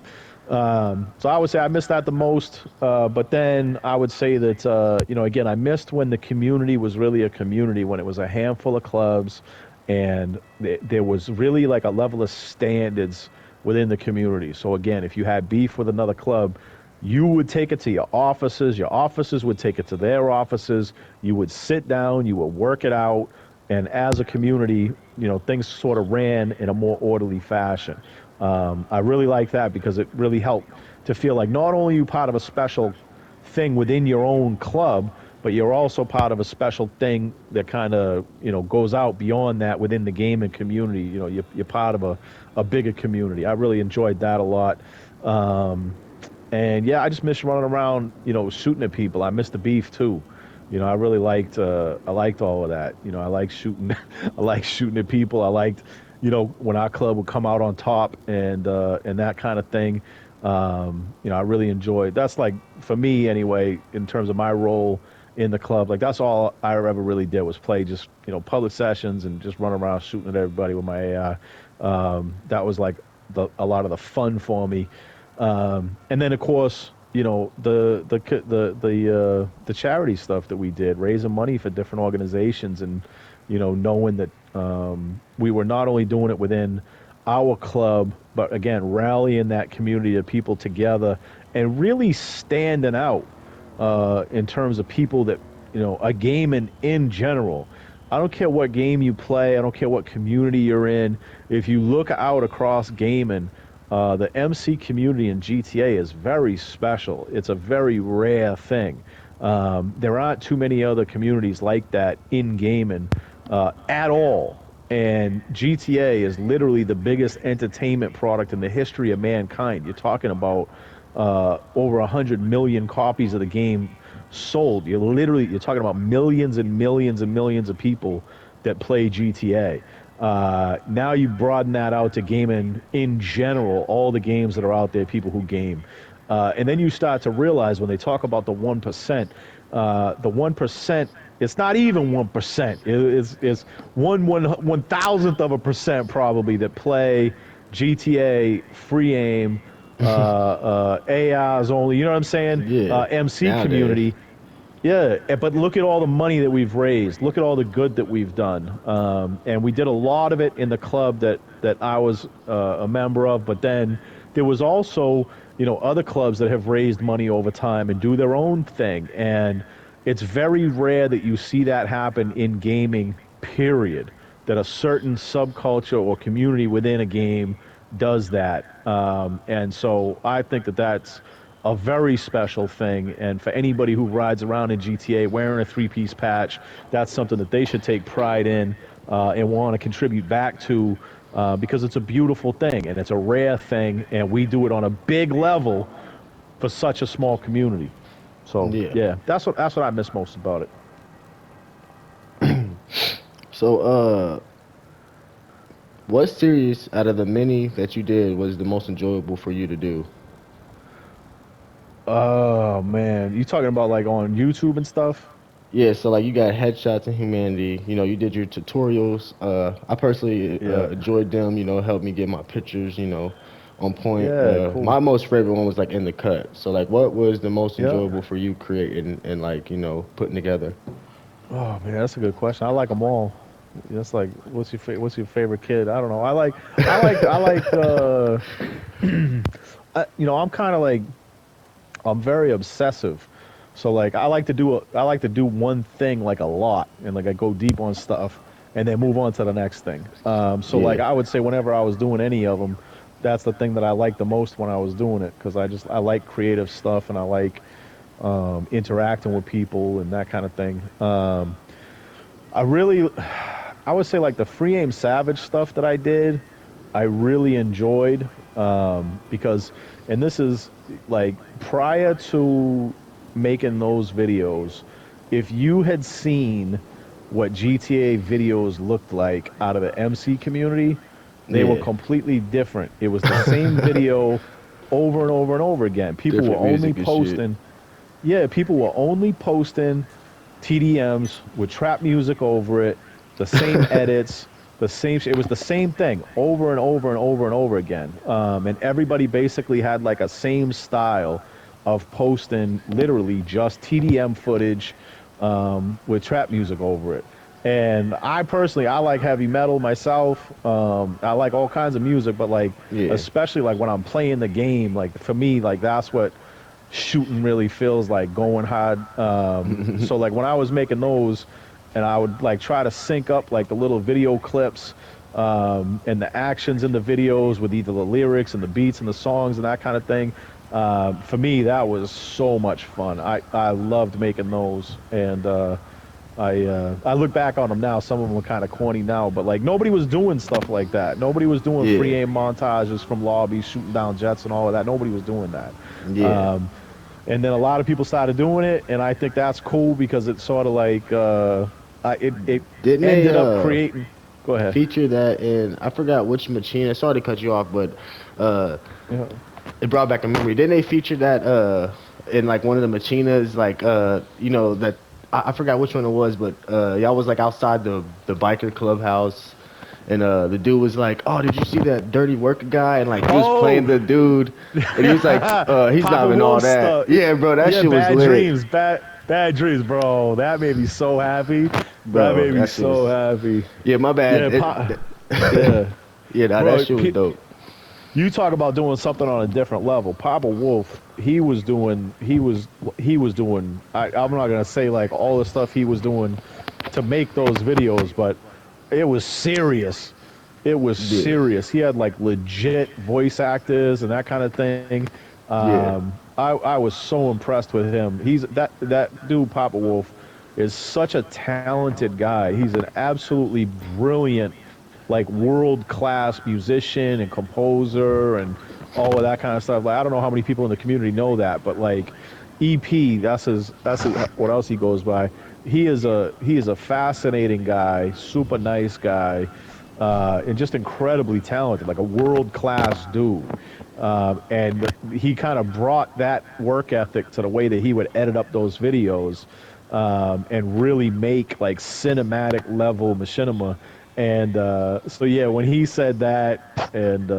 So I would say I missed that the most. But then I would say that, again, I missed when the community was really a community, when it was a handful of clubs and there was really like a level of standards within the community. So again, if you had beef with another club, you would take it to your offices would take it to their offices, you would sit down, you would work it out, and as a community, things sort of ran in a more orderly fashion. I really like that because it really helped to feel like not only are you part of a special thing within your own club, but you're also part of a special thing that kind of, goes out beyond that within the gaming community. You're part of a bigger community. I really enjoyed that a lot. And yeah, I just miss running around, shooting at people. I miss the beef too. I really I liked all of that. I like shooting, I like shooting at people. I liked, when our club would come out on top and that kind of thing. I really enjoyed. That's like for me anyway, in terms of my role in the club. Like that's all I ever really did was play just public sessions and just run around shooting at everybody with my AI. That was like a lot of the fun for me. And then of course, the charity stuff that we did, raising money for different organizations, and knowing that we were not only doing it within our club, but again rallying that community of people together and really standing out in terms of people that are gaming in general. I don't care what game you play. I don't care what community you're in. If you look out across gaming, the MC community in GTA is very special. It's a very rare thing. There aren't too many other communities like that in gaming at all. And GTA is literally the biggest entertainment product in the history of mankind. You're talking about over 100 million copies of the game sold. You're talking about millions and millions and millions of people that play GTA. Now you broaden that out to gaming in general, all the games that are out there, people who game. And then you start to realize when they talk about the 1%, the 1%, it's not even 1%. It's one thousandth of a percent probably that play GTA, free aim, AIs only, you know what I'm saying? Yeah, MC nowadays. community. Yeah, but look at all the money that we've raised. Look at all the good that we've done. And we did a lot of it in the club that I was a member of, but then there was also, other clubs that have raised money over time and do their own thing. And it's very rare that you see that happen in gaming, period, that a certain subculture or community within a game does that. And so I think that that's a very special thing. And for anybody who rides around in GTA wearing a three-piece patch, that's something that they should take pride in and want to contribute back to because it's a beautiful thing and it's a rare thing, and we do it on a big level for such a small community. So Yeah. yeah, that's what I miss most about it. So, what series out of the many that you did was the most enjoyable for you to do? Oh man, you talking about like on YouTube and stuff? Yeah, so like you got Headshots in Humanity. You did your tutorials. I personally Yeah. enjoyed them. Helped me get my pictures. On point. Yeah, cool. My most favorite one was like in the cut. So like, what was the most Yeah. enjoyable for you creating and like putting together? Oh man, that's a good question. I like them all. That's like, what's your favorite kid? I don't know. I like. I'm kind of like, I'm very obsessive. So like, I like to do one thing like a lot, and like I go deep on stuff, and then move on to the next thing. So like, Yeah. I would say whenever I was doing any of them, that's the thing that I liked the most when I was doing it, because I like creative stuff, and I like interacting with people and that kind of thing. I really, I would say like the Free Aim Savage stuff that I did, I really enjoyed because, and this is like prior to making those videos, if you had seen what GTA videos looked like out of the MC community, they were Yeah. completely different. It was the same video over and over and over again. People were Different only music and shit. posting, yeah, people were only posting TDMs with trap music over it, the same edits, the same. It was the same thing over and over and over and over again. And everybody basically had like a same style of posting literally just TDM footage with trap music over it. And I personally, I like heavy metal myself. I like all kinds of music, but like, Yeah. especially like when I'm playing the game, like for me, like that's what shooting really feels like, going hard. So like when I was making those, and I would like try to sync up like the little video clips and the actions in the videos with either the lyrics and the beats and the songs and that kind of thing. For me, that was so much fun. I loved making those, and I look back on them now. Some of them are kind of corny now, but like nobody was doing stuff like that. Nobody was doing free Yeah, aim montages from lobbies, shooting down jets and all of that. Nobody was doing that. yeah. Um, and then a lot of people started doing it, and I think that's cool because it's sort of like it Didn't they ended up creating. Go ahead. feature that in? I forgot which machine. Sorry to cut you off, but uh, Yeah. it brought back a memory. Didn't they feature that in like one of the machinas? Like you know that I forgot which one it was, but y'all was like outside the biker clubhouse, and the dude was like, "Oh, did you see that dirty worker guy?" And like he was playing Oh, the dude, and he was like, "He's not Papa even all Wolf that." stuff. Yeah, bro, that Yeah, shit was bad lit, dreams, bad dreams, bro. That made me so happy. That bro. made me That shit was. so happy. Yeah, my Yeah, bad. yeah, Yeah, nah, that bro. shit was dope. You talk about doing something on a different level. Papa Wolf, he was doing. I'm not gonna say like all the stuff he was doing to make those videos, but it was serious. It was Yeah, serious. He had like legit voice actors and that kind of thing. yeah, I was so impressed with him. That dude Papa Wolf is such a talented guy. He's an absolutely brilliant, like world class musician and composer and all of that kind of stuff. Like I don't know how many people in the community know that, but like EP, that's his what else he goes by. He is a fascinating guy, super nice guy, and just incredibly talented, like a world class dude. And he kind of brought that work ethic to the way that he would edit up those videos, and really make like cinematic level machinima. And so yeah, when he said that and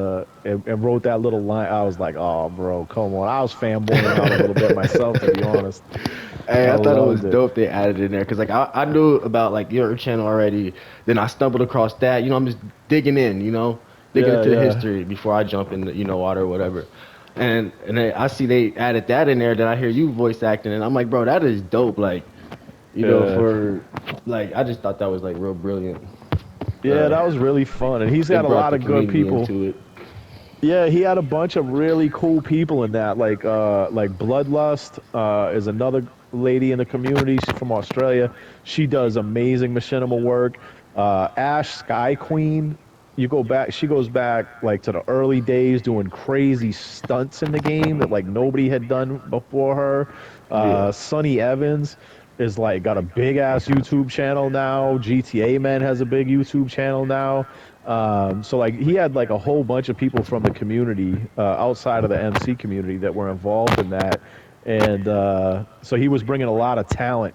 wrote that little line, I was like, "Oh, bro, come on!" I was fanboying out a little bit myself, to be honest. Hey, I I thought it was loved it. dope they added in there because like I knew about like your channel already. Then I stumbled across that. You know, I'm just digging in. You know, digging Yeah, into the yeah, history before I jump in the water or whatever. And then I see they added that in there. Then I hear you voice acting, and I'm like, bro, that is dope. Like, yeah, for like I just thought that was like real brilliant. yeah. That was really fun, and he's got It a brought lot the of good community people. into it. Yeah, he had a bunch of really cool people in that. Like Bloodlust is another lady in the community. She's from Australia. She does amazing machinima work. Ash Sky Queen, you go back. She goes back like to the early days, doing crazy stunts in the game that like nobody had done before her. Yeah. Sonny Evans is like got a big ass YouTube channel now. GTA Man has a big YouTube channel now. So like he had like a whole bunch of people from the community outside of the MC community that were involved in that, and so he was bringing a lot of talent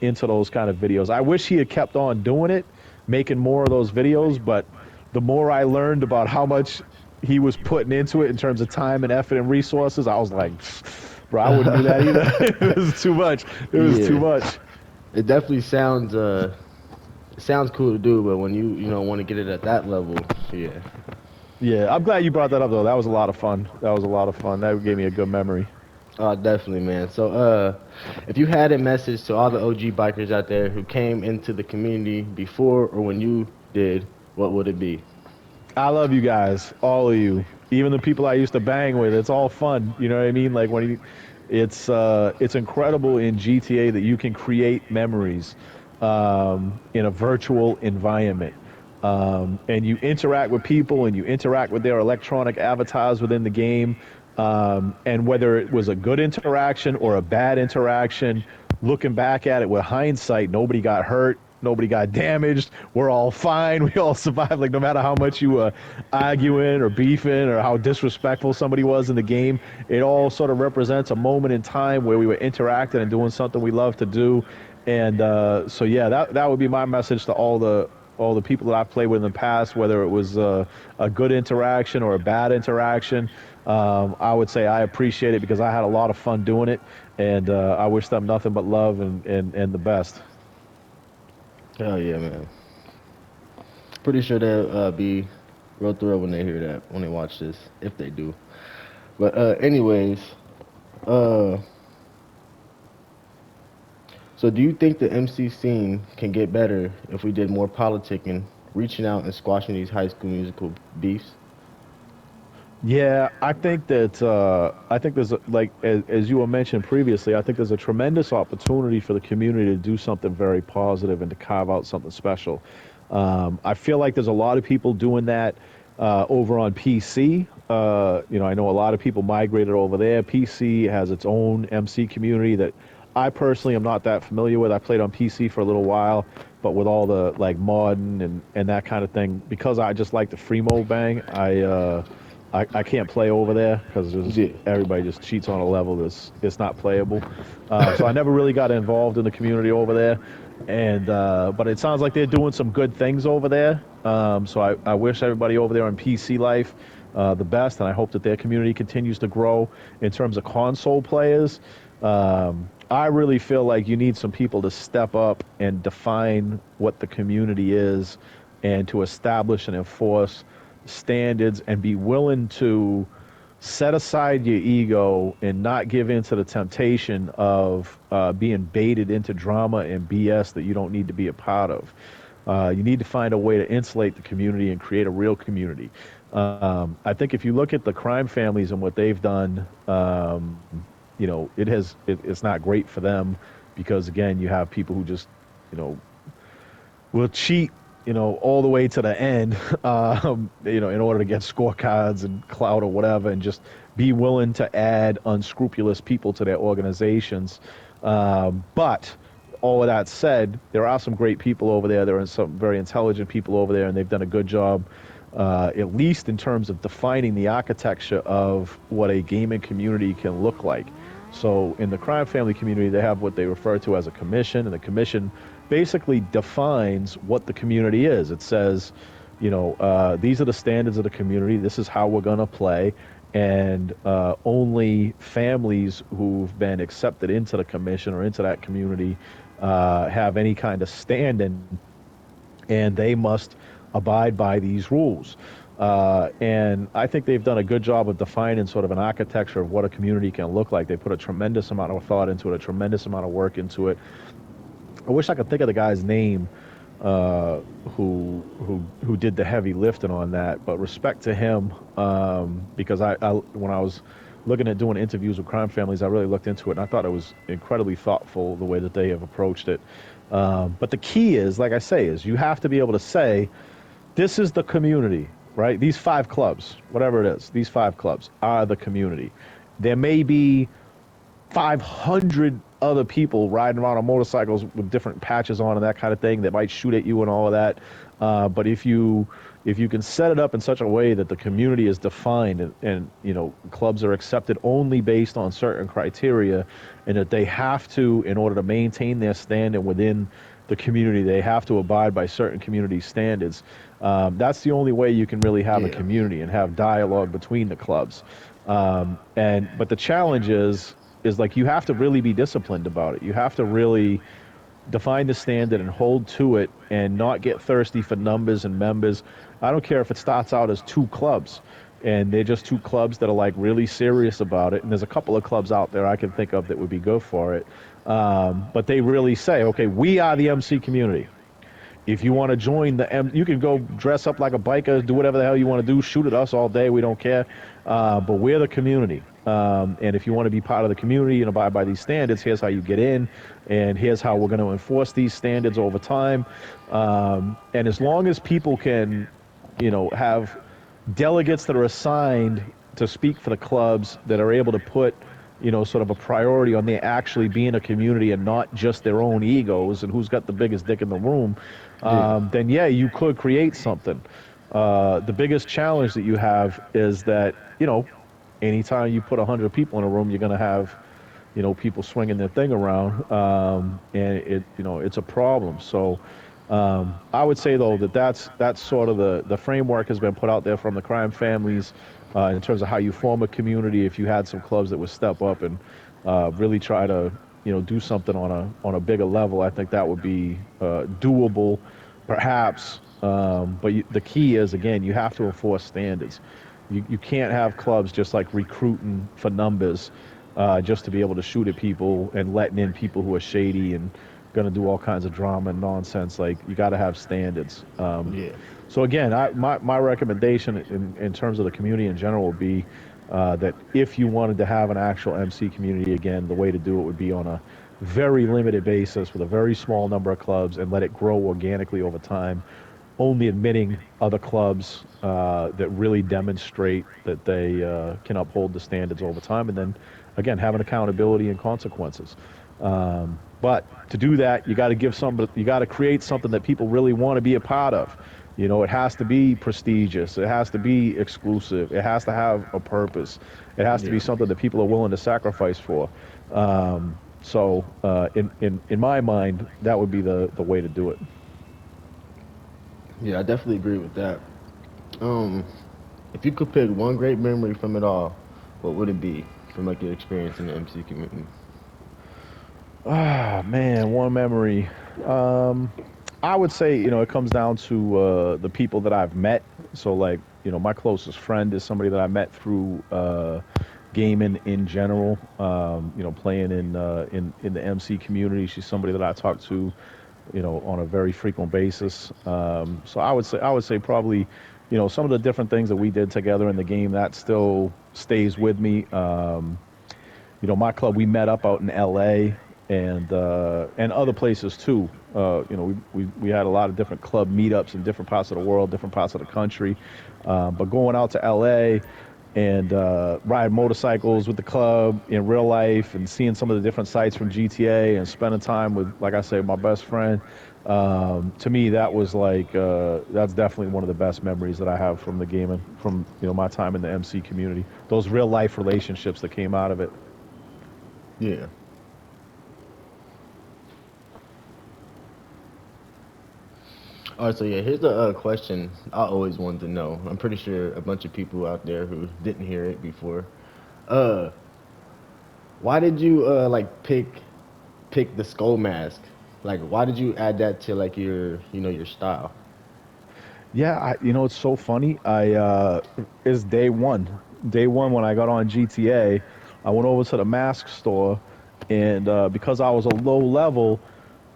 into those kind of videos. I wish he had kept on doing it, making more of those videos, but the more I learned about how much he was putting into it in terms of time and effort and resources, I was like, bro, I wouldn't do that either. It was too much. It was too Yeah. much. It definitely sounds cool to do, but when you know want to get it at that level, yeah. Yeah, I'm glad you brought that up though. That was a lot of fun. That was a lot of fun. That gave me a good memory. Definitely, man. So, if you had a message to all the OG bikers out there who came into the community before or when you did, what would it be? I love you guys, all of you, even the people I used to bang with. It's all fun. You know what I mean? Like when you, it's incredible in GTA that you can create memories in a virtual environment. And you interact with people and you interact with their electronic avatars within the game. And whether it was a good interaction or a bad interaction, looking back at it with hindsight, nobody got hurt, nobody got damaged. We're all fine. We all survived. Like no matter how much you were arguing or beefing or how disrespectful somebody was in the game, it all sort of represents a moment in time where we were interacting and doing something we love to do. And so yeah, that would be my message to all the people that I've played with in the past, whether it was a good interaction or a bad interaction. I would say I appreciate it because I had a lot of fun doing it, and I wish them nothing but love and the best. Hell yeah, man. Pretty sure they'll be real thrilled when they hear that, when they watch this, if they do. But anyways, uh, so do you think the MC scene can get better if we did more politicking, reaching out and squashing these high school musical beefs? Yeah, I think there's like as you were mentioned previously, I think there's a tremendous opportunity for the community to do something very positive and to carve out something special. I feel like there's a lot of people doing that over on PC. I know a lot of people migrated over there. PC has its own MC community that I personally am not that familiar with. I played on PC for a little while, but with all the like modding and that kind of thing, because I just like the free mode bang, I can't play over there because Yeah. everybody just cheats on a level that's it's not playable. So I never really got involved in the community over there, and but it sounds like they're doing some good things over there. So I wish everybody over there on PC Life the best, and I hope that their community continues to grow in terms of console players. I really feel like you need some people to step up and define what the community is and to establish and enforce standards and be willing to set aside your ego and not give in to the temptation of being baited into drama and BS that you don't need to be a part of. You need to find a way to insulate the community and create a real community. I think if you look at the crime families and what they've done, it's not great for them because again, you have people who just, you know, will cheat, all the way to the end, in order to get scorecards and clout or whatever, and just be willing to add unscrupulous people to their organizations. But all of that said, there are some great people over there. There are some very intelligent people over there, and they've done a good job, at least in terms of defining the architecture of what a gaming community can look like. So in the crime family community, they have what they refer to as a commission, and the commission basically defines what the community is. It says, these are the standards of the community. This is how we're going to play. And only families who've been accepted into the commission or into that community have any kind of standing, and they must abide by these rules. And I think they've done a good job of defining sort of an architecture of what a community can look like. They put a tremendous amount of thought into it, a tremendous amount of work into it. I wish I could think of the guy's name who did the heavy lifting on that. But respect to him, because I when I was looking at doing interviews with crime families, I really looked into it, and I thought it was incredibly thoughtful the way that they have approached it. But the key is, like I say, is you have to be able to say, this is the community, right? These 5 clubs, whatever it is, these 5 clubs are the community. There may be 500 other people riding around on motorcycles with different patches on and that kind of thing that might shoot at you and all of that. But if you can set it up in such a way that the community is defined and clubs are accepted only based on certain criteria, and that they have to, in order to maintain their standing within the community, they have to abide by certain community standards. That's the only way you can really have a Yeah. community and have dialogue between the clubs. But the challenge is like you have to really be disciplined about it. You have to really define the standard and hold to it and not get thirsty for numbers and members. I don't care if it starts out as 2 clubs and they're just 2 clubs that are like really serious about it. And there's a couple of clubs out there I can think of that would be good for it. But they really say, okay, we are the MC community. If you want to join you can go dress up like a biker, do whatever the hell you want to do, shoot at us all day, we don't care. But we're the community. And if you want to be part of the community and abide by these standards, here's how you get in, and here's how we're going to enforce these standards over time. And as long as people can, have delegates that are assigned to speak for the clubs that are able to put sort of a priority on there actually being a community and not just their own egos and who's got the biggest dick in the room, Yeah. then yeah, you could create something. The biggest challenge that you have is that, anytime you put 100 people in a room, you're going to have, people swinging their thing around, and it's a problem. So I would say though that's sort of the framework has been put out there from the crime families in terms of how you form a community. If you had some clubs that would step up and really try to do something on a bigger level, I think that would be doable, perhaps. The key is, again, you have to enforce standards. You can't have clubs just like recruiting for numbers just to be able to shoot at people and letting in people who are shady and going to do all kinds of drama and nonsense. Like you got to have standards. Yeah. So again, my recommendation in terms of the community in general would be that if you wanted to have an actual MC community again, the way to do it would be on a very limited basis with a very small number of clubs and let it grow organically over time, only admitting other clubs that really demonstrate that they can uphold the standards over time, and then again having accountability and consequences. But to do that, you got to create something that people really want to be a part of. You know, it has to be prestigious. It has to be exclusive. It has to have a purpose. It has to be Yeah. something that people are willing to sacrifice for. In my mind, that would be the way to do it. Yeah, I definitely agree with that. Um, if you could pick one great memory from it all, what would it be from like your experience in the MC community? Ah, man, one memory. Um, I would say, it comes down to the people that I've met. So, like, my closest friend is somebody that I met through gaming in general. Playing in the MC community. She's somebody that I talk to, on a very frequent basis. So I would say probably, some of the different things that we did together in the game that still stays with me. My club, we met up out in L.A. and other places too. We had a lot of different club meetups in different parts of the world, different parts of the country. But going out to L.A. and ride motorcycles with the club in real life and seeing some of the different sites from GTA and spending time with, like I say, my best friend. To me, that was like that's definitely one of the best memories that I have from the gaming, from my time in the MC community. Those real life relationships that came out of it. Yeah. All right, so yeah, here's a question I always wanted to know. I'm pretty sure a bunch of people out there who didn't hear it before. Uh, why did you like pick the skull mask? Like, why did you add that to like your style? Yeah, it's so funny. It's day one. Day one when I got on GTA, I went over to the mask store, and because I was a low level,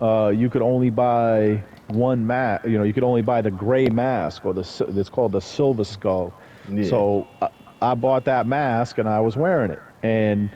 you could only buy one mask. You could only buy the gray mask, or it's called the Silver Skull. Yeah. So I bought that mask and I was wearing it. And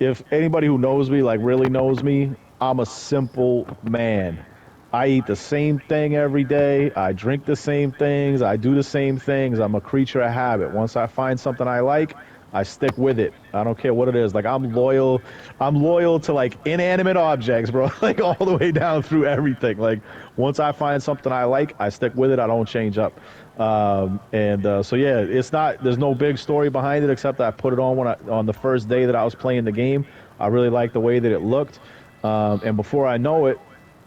if anybody who knows me, like really knows me, I'm a simple man. I eat the same thing every day. I drink the same things. I do the same things. I'm a creature of habit. Once I find something I like, I stick with it. I don't care what it is. Like I'm loyal. I'm loyal to like inanimate objects, bro. Like all the way down through everything. Like once I find something I like, I stick with it. I don't change up. So yeah, it's not. There's no big story behind it except that I put it on on the first day that I was playing the game. I really liked the way that it looked, and before I know it,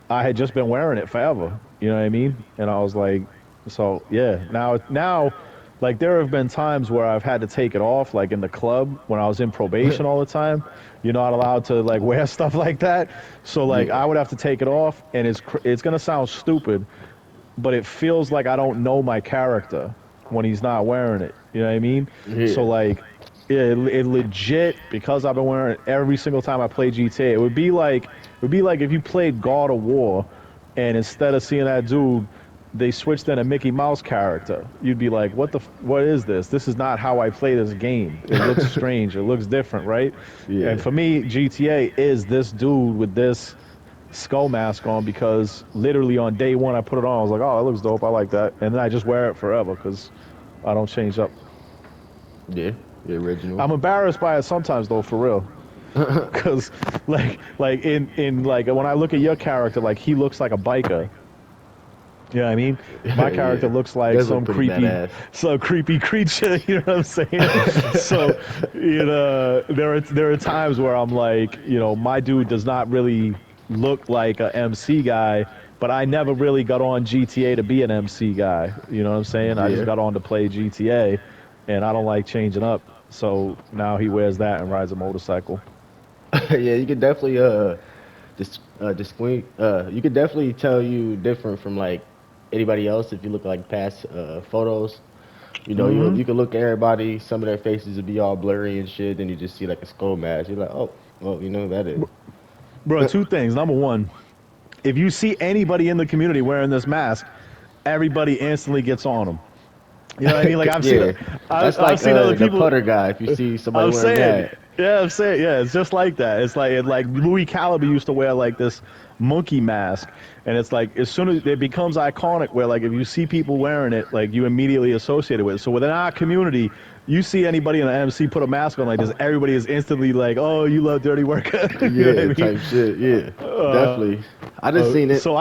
I had just been wearing it forever. You know what I mean? And I was like, so yeah. Now, like there have been times where I've had to take it off, like in the club when I was in probation all the time. You're not allowed to like wear stuff like that. So like Yeah. I would have to take it off, and it's gonna sound stupid, but it feels like I don't know my character when he's not wearing it. You know what I mean? So Yeah. like, it legit, because I've been wearing it every single time I play GTA. It would be like if you played God of War, and instead of seeing that dude, they switched in a Mickey Mouse character. You'd be like, what is this? This is not how I play this game. It looks strange. It looks different, right? And Yeah. for me, GTA is this dude with this skull mask on, because literally on day one I put it on. I was like, oh, that looks dope. I like that. And then I just wear it forever because I don't change up. Yeah. The original. I'm embarrassed by it sometimes though, for real. Because like in like when I look at your character, like he looks like a biker. You know what I mean? My character Yeah. looks It like does look pretty badass. some creepy creature. You know what I'm saying? So, there are times where I'm like, my dude does not really look like a MC guy, but I never really got on GTA to be an MC guy. You know what I'm saying? I just Yeah. got on to play GTA, and I don't like changing up. So now he wears that and rides a motorcycle. Yeah, you could definitely you could definitely tell you different from like anybody else if you look like past photos. You can look at everybody, some of their faces would be all blurry and shit, then you just see like a skull mask. You're like, oh, well, you know who that is. Bro, two things. Number one, if you see anybody in the community wearing this mask, everybody instantly gets on them. You know what I mean? Like Yeah, that's I've like seen other the people. putter guy. If you see somebody I'm wearing saying, that, yeah, it's just like that. It's like Louis Caliber used to wear like this monkey mask, and it's like as soon as it becomes iconic, where like if you see people wearing it, like you immediately associate it with it. So within our community, you see anybody in the MC put a mask on like this, everybody is instantly like, oh, you love dirty work. You know what I yeah, mean? type shit. Yeah, definitely. I just seen So it.